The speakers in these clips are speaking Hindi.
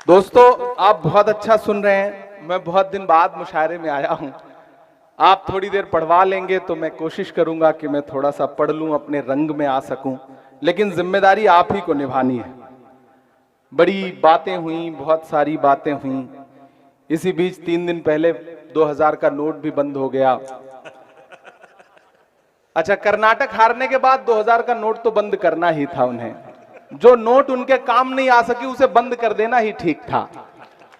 दोस्तों, आप बहुत अच्छा सुन रहे हैं। मैं बहुत दिन बाद मुशायरे में आया हूं। आप थोड़ी देर पढ़वा लेंगे तो मैं कोशिश करूंगा कि मैं थोड़ा सा पढ़ लूं, अपने रंग में आ सकूं, लेकिन जिम्मेदारी आप ही को निभानी है। बड़ी बातें हुई, बहुत सारी बातें हुई। इसी बीच 3 दिन पहले 2000 का नोट भी बंद हो गया। अच्छा, कर्नाटक हारने के बाद 2000 का नोट तो बंद करना ही था उन्हें। जो नोट उनके काम नहीं आ सकी उसे बंद कर देना ही ठीक था।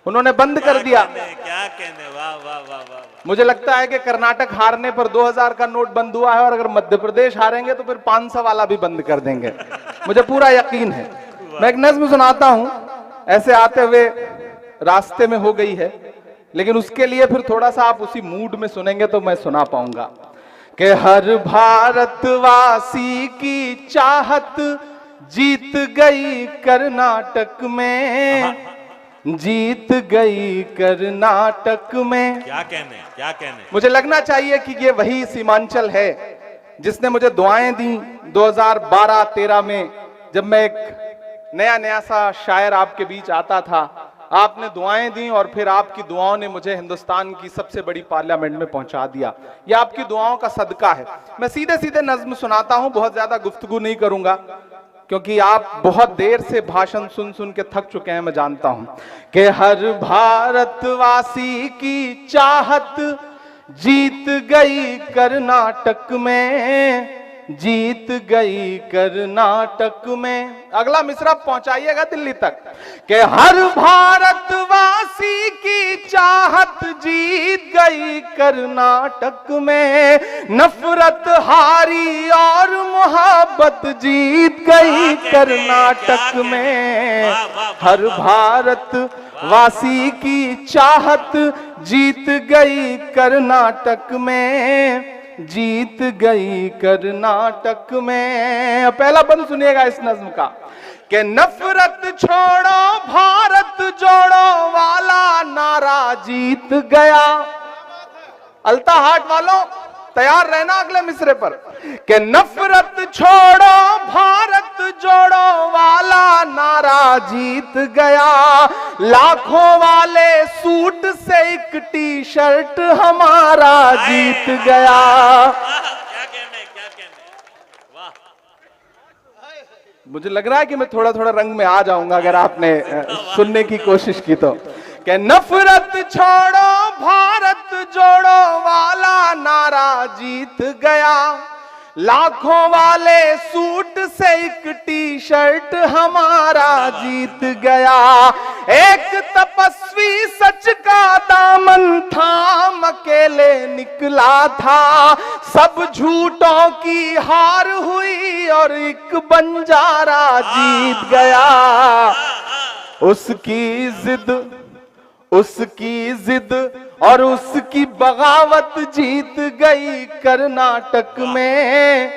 उन्होंने बंद कर दिया। क्या कहने, वाह वाह वाह वाह। मुझे लगता है कि कर्नाटक हारने पर 2000 का नोट बंद हुआ है, और अगर मध्य प्रदेश हारेंगे तो फिर 500 वाला भी बंद कर देंगे। मुझे पूरा यकीन है। मैं एक नज्म सुनाता हूं, ऐसे आते हुए रास्ते में हो गई है, लेकिन उसके लिए फिर थोड़ा सा आप उसी मूड में सुनेंगे तो मैं सुना पाऊंगा कि हर भारतवासी की चाहत जीत गई कर्नाटक में, जीत गई कर्नाटक में। क्या कहने, क्या कहने। मुझे लगना चाहिए कि ये वही सीमांचल है जिसने मुझे दुआएं दी 2012-13 में, जब मैं एक नया सा शायर आपके बीच आता था। आपने दुआएं दी और फिर आपकी दुआओं ने मुझे हिंदुस्तान की सबसे बड़ी पार्लियामेंट में पहुंचा दिया। यह आपकी दुआओं का सदका है। मैं सीधे सीधे नज्म सुनाता हूं, बहुत ज्यादा गुफ्तगू नहीं करूंगा, क्योंकि आप बहुत देर से भाषण सुन सुन के थक चुके हैं, मैं जानता हूं। कि हर भारतवासी की चाहत जीत गई कर्नाटक में, जीत गई कर्नाटक में। अगला मिसरा पहुंचाइएगा दिल्ली तक। कि हर भारतवासी की चाहत जीत गई कर्नाटक में, नफरत हारी और मोहब्बत जीत गई कर्नाटक में। हर भारतवासी की चाहत जीत गई कर्नाटक में, जीत गई कर्नाटक में। पहला बंद सुनिएगा इस नज्म का कि नफरत छोड़ो भारत जोड़ो वाला नारा जीत गया। अल्ता हाट वालों तैयार रहना अगले मिसरे पर। कि नफरत छोड़ो भारत जोड़ो वाला नारा जीत गया, लाखों वाले सूट से एक टी शर्ट हमारा जीत गया। क्या कहने, क्या कहने, वाह। मुझे लग रहा है कि मैं थोड़ा थोड़ा रंग में आ जाऊंगा अगर आपने सुनने की कोशिश की तो। कि नफरत छोड़ो भारत जोड़ो वाला नारा जीत गया, लाखों वाले सूट से एक टी शर्ट हमारा जीत गया। एक तपस्वी सच का दामन थाम अकेले निकला था, सब झूठों की हार हुई और एक बंजारा जीत गया। उसकी जिद और उसकी बगावत जीत गई कर्नाटक में,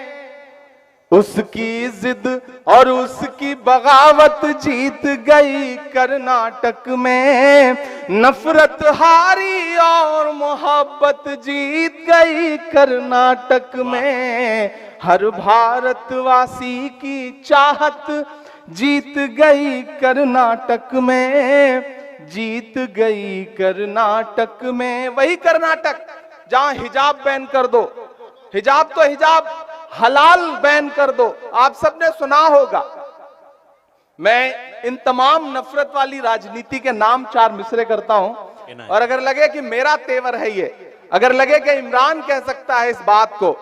उसकी जिद और उसकी बगावत जीत गई कर्नाटक में। नफरत हारी और मोहब्बत जीत गई कर्नाटक में। हर भारतवासी की चाहत जीत गई कर्नाटक में, जीत गई कर्नाटक में। वही कर्नाटक जहां हिजाब बैन कर दो, हिजाब तो हिजाब हलाल बैन कर दो। आप सबने सुना होगा। मैं इन तमाम नफरत वाली राजनीति के नाम 4 मिसरे करता हूं, और अगर लगे कि मेरा तेवर है ये, अगर लगे कि इमरान कह सकता है इस बात को,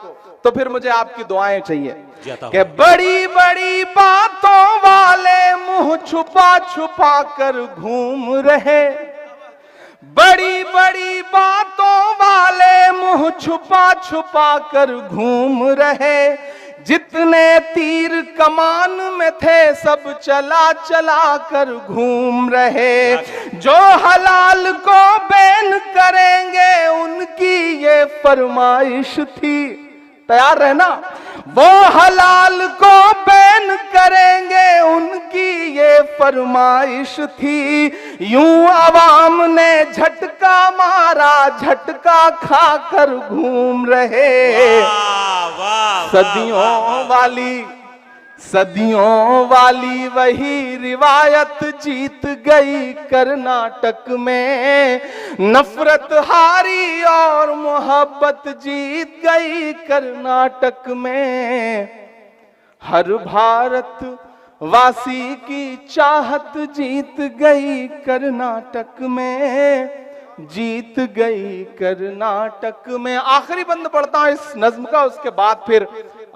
तो फिर मुझे आपकी दुआएं चाहिए। कि बड़ी बड़ी बातों वाले मुंह छुपा छुपा कर घूम रहे, बड़ी बड़ी बातों वाले मुंह छुपा छुपा कर घूम रहे। जितने तीर कमान में थे सब चला चला कर घूम रहे। जो हलाल को बैन करेंगे उनकी ये फरमाइश थी। तैयार रहना। वो हलाल को बैन करेंगे उनकी ये फरमाइश थी। यूं अवाम ने झटका मारा, झटका खाकर घूम रहे। वाह, वाह, सदियों वाह, वाह। वाली सदियों वाली वही रिवायत जीत गई कर्नाटक में, नफरत हारी और मोहब्बत जीत गई कर्नाटक में। हर भारत वासी की चाहत जीत गई कर्नाटक में, जीत गई कर्नाटक में। आखिरी बंद पढ़ता हूं इस नज्म का, उसके बाद फिर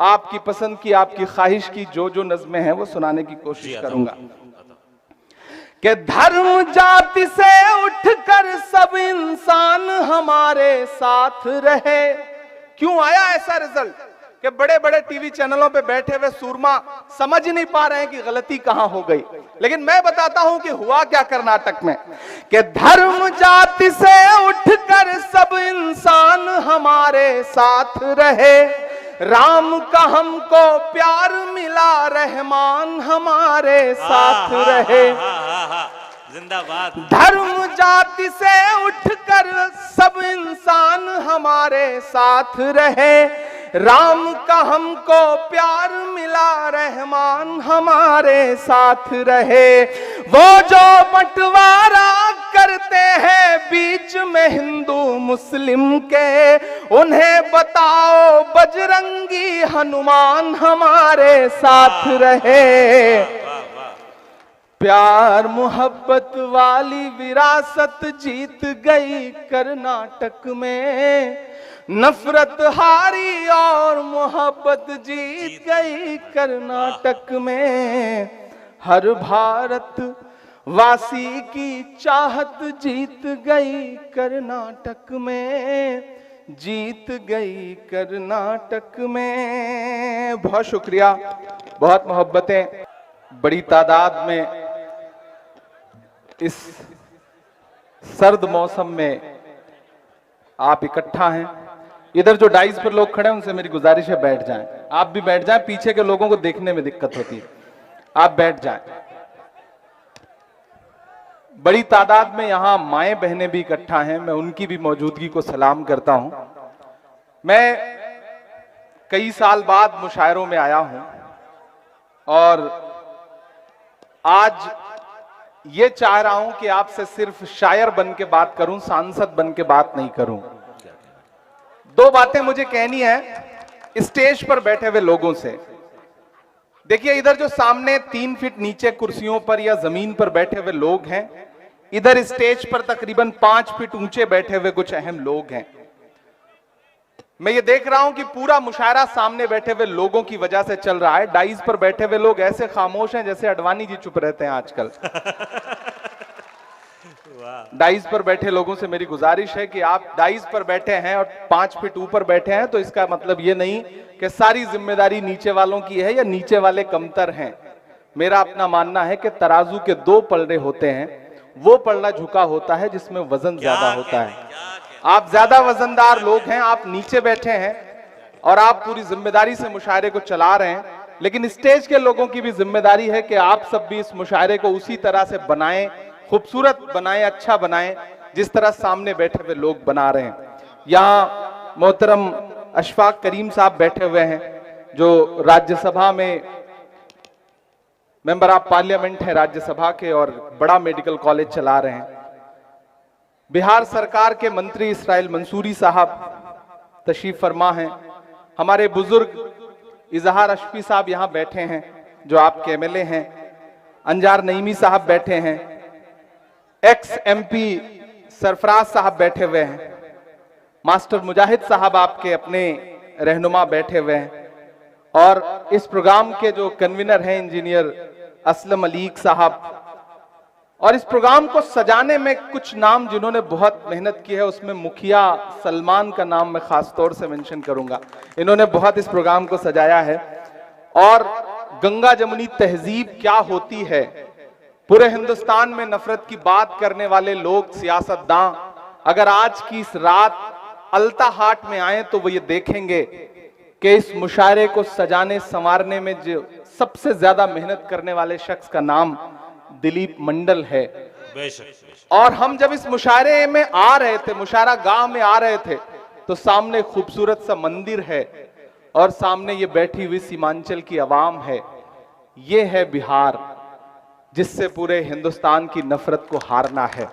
आपकी पसंद की, आपकी ख्वाहिश की जो नज्में हैं वो सुनाने की कोशिश करूंगा। कि धर्म जाति से उठकर सब इंसान हमारे साथ रहे। क्यों आया ऐसा रिजल्ट कि बड़े बड़े टीवी चैनलों पे बैठे हुए सूरमा समझ नहीं पा रहे हैं कि गलती कहां हो गई, लेकिन मैं बताता हूं कि हुआ क्या कर्नाटक में। कि धर्म जाति से उठकर सब इंसान हमारे साथ रहे, राम का हमको प्यार मिला, रहमान हमारे साथ रहे। जिंदाबाद। धर्म जाति से उठकर सब इंसान हमारे साथ रहे, राम का हमको प्यार मिला, रहमान हमारे साथ रहे। वो जो बंटवारा करते हैं बीच में हिंदू मुस्लिम के, उन्हें बताओ बजरंगी हनुमान हमारे साथ रहे। प्यार मोहब्बत वाली विरासत जीत गई कर्नाटक में, नफरत हारी और मोहब्बत जीत गई कर्नाटक में। हर भारत वासी की चाहत जीत गई कर्नाटक में, जीत गई कर्नाटक में। बहुत शुक्रिया, बहुत मोहब्बतें। बड़ी तादाद में इस सर्द मौसम में आप इकट्ठा हैं। इधर जो डाइस पर लोग खड़े हैं उनसे मेरी गुजारिश है बैठ जाएं। आप भी बैठ जाएं, पीछे के लोगों को देखने में दिक्कत होती है, आप बैठ जाएं। बड़ी तादाद में यहां माएं बहनें भी इकट्ठा हैं, मैं उनकी भी मौजूदगी को सलाम करता हूं। मैं कई साल बाद मुशायरों में आया हूं और आज ये चाह रहा हूं कि आपसे सिर्फ शायर बन के बात करूं, सांसद बन के बात नहीं करूं। दो बातें मुझे कहनी है स्टेज पर बैठे हुए लोगों से। देखिए, इधर जो सामने 3 फीट नीचे कुर्सियों पर या जमीन पर बैठे हुए लोग हैं, इधर स्टेज पर तकरीबन 5 फीट ऊंचे बैठे हुए कुछ अहम लोग हैं। मैं ये देख रहा हूं कि पूरा मुशायरा सामने बैठे हुए लोगों की वजह से चल रहा है। डाइस पर बैठे हुए लोग ऐसे खामोश हैं जैसे अडवाणी जी चुप रहते हैं आजकल। डाइस पर बैठे लोगों से मेरी गुजारिश है कि आप डाइस पर बैठे हैं और 5 फीट ऊपर बैठे हैं तो इसका मतलब ये नहीं कि सारी जिम्मेदारी नीचे वालों की है या नीचे वाले कमतर हैं। मेरा अपना मानना है कि तराजू के 2 पलड़े होते हैं, वो पलड़ा झुका होता है जिसमें वजन ज्यादा होता है। आप ज्यादा वजनदार लोग हैं, आप नीचे बैठे हैं और आप पूरी जिम्मेदारी से मुशायरे को चला रहे हैं, लेकिन स्टेज के लोगों की भी जिम्मेदारी है कि आप सब भी इस मुशायरे को उसी तरह से बनाएं, खूबसूरत बनाएं, अच्छा बनाएं जिस तरह सामने बैठे हुए लोग बना रहे हैं। यहाँ मोहतरम अशफाक करीम साहब बैठे हुए हैं जो राज्यसभा में मेंबर ऑफ पार्लियामेंट है राज्यसभा के और बड़ा मेडिकल कॉलेज चला रहे हैं। बिहार सरकार के मंत्री इसराइल मंसूरी साहब तशरीफ फरमा हैं। हमारे बुजुर्ग इजहार अशफी साहब यहां बैठे हैं जो आपके एमएलए हैं। अंजार नईमी साहब बैठे हैं। एक्स एमपी सरफराज साहब बैठे हुए हैं। मास्टर मुजाहिद साहब आपके अपने रहनुमा बैठे हुए हैं और इस प्रोग्राम के जो कन्वीनर हैं इंजीनियर असलम अलीक साहब। और इस प्रोग्राम को सजाने में कुछ नाम जिन्होंने बहुत मेहनत की है, उसमें मुखिया सलमान का नाम मैं खास तौर से मेंशन करूंगा। इन्होंने बहुत इस प्रोग्राम को सजाया है। और गंगा जमुनी तहजीब क्या होती है, पूरे हिंदुस्तान में नफरत की बात करने वाले लोग, सियासतदां अगर आज की इस रात अलता हाट में आए तो वो ये देखेंगे कि इस मुशायरे को सजाने संवारने में जो सबसे ज्यादा मेहनत करने वाले शख्स का नाम दिलीप मंडल है। और हम जब इस मुशायरे में आ रहे थे, मुशायरा गांव में आ रहे थे, तो सामने खूबसूरत सा मंदिर है और सामने ये बैठी हुई सीमांचल की आवाम है। ये है बिहार जिससे पूरे हिंदुस्तान की नफरत को हारना है।